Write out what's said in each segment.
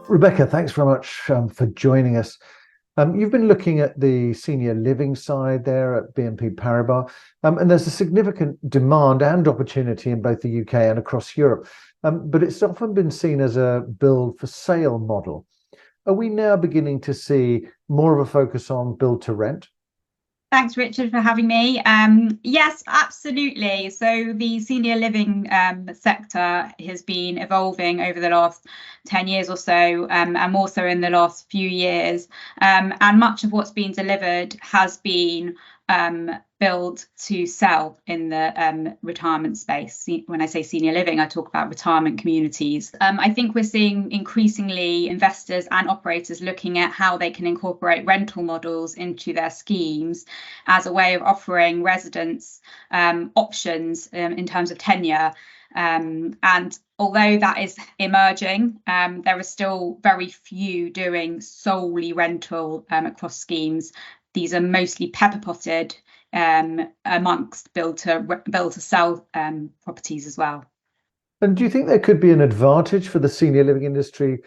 Rebecca, thanks very much for joining us. You've been looking at the senior living side there at BNP Paribas, and there's a significant demand and opportunity in both the UK and across Europe, but it's often been seen as a build for sale model. Are we now beginning to see more of a focus on build to rent? Thanks, Richard, for having me. Yes, absolutely. So the senior living sector has been evolving over the last 10 years or so, and more so in the last few years. And much of what's been delivered has been built to sell in the retirement space. When I say senior living, I talk about retirement communities. I think we're seeing increasingly investors and operators looking at how they can incorporate rental models into their schemes as a way of offering residents options in terms of tenure. And although that is emerging, there are still very few doing solely rental across schemes. These are mostly pepper potted amongst build to sell properties as well. And do you think there could be an advantage for the senior living industry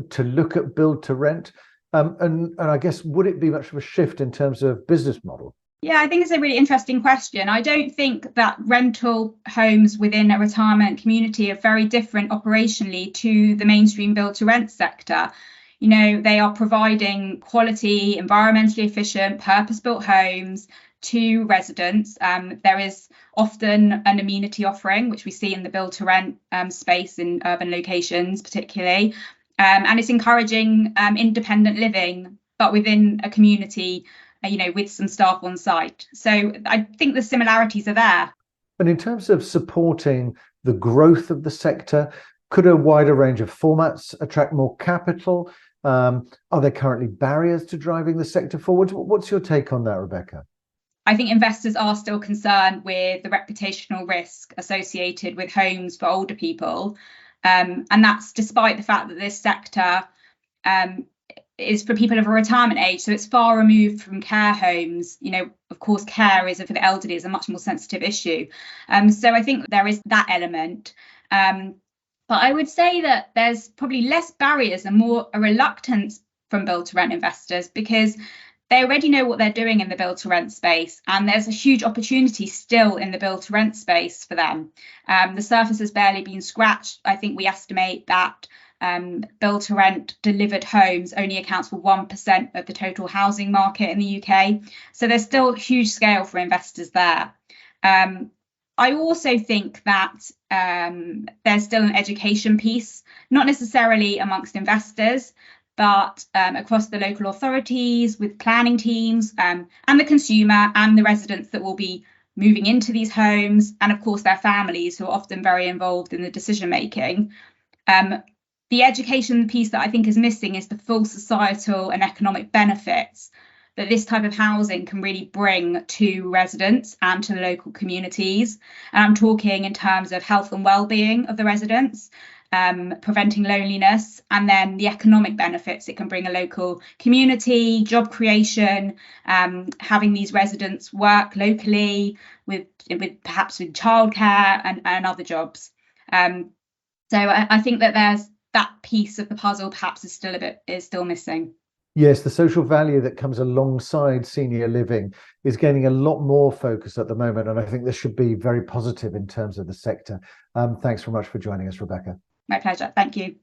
to look at build to rent? And I guess, would it be much of a shift in terms of business model? Yeah, I think it's a really interesting question. I don't think that rental homes within a retirement community are very different operationally to the mainstream build to rent sector. You know, they are providing quality, environmentally efficient, purpose-built homes to residents. There is often an amenity offering, which we see in the build to rent space in urban locations particularly. And it's encouraging independent living, but within a community, with some staff on site. So I think the similarities are there. And in terms of supporting the growth of the sector, could a wider range of formats attract more capital? Are there currently barriers to driving the sector forward? What's your take on that, Rebecca? I think investors are still concerned with the reputational risk associated with homes for older people. And that's despite the fact that this sector is for people of a retirement age. So it's far removed from care homes. Of course, care is for the elderly is a much more sensitive issue. So I think there is that element. But I would say that there's probably less barriers and more a reluctance from build to rent investors because they already know what they're doing in the build to rent space, and there's a huge opportunity still in the build to rent space for them. The surface has barely been scratched. I think we estimate that build to rent delivered homes only accounts for 1% of the total housing market in the UK. So there's still huge scale for investors there. I also think that there's still an education piece, not necessarily amongst investors, but across the local authorities with planning teams and the consumer and the residents that will be moving into these homes, and of course their families who are often very involved in the decision making. The education piece that I think is missing is the full societal and economic benefits that this type of housing can really bring to residents and to the local communities. And I'm talking in terms of health and well-being of the residents, preventing loneliness, and then the economic benefits it can bring a local community, job creation, having these residents work locally with perhaps with childcare and other jobs. So I think that there's that piece of the puzzle perhaps is still missing. Yes, the social value that comes alongside senior living is gaining a lot more focus at the moment, and I think this should be very positive in terms of the sector. Thanks very much for joining us, Rebecca. My pleasure. Thank you.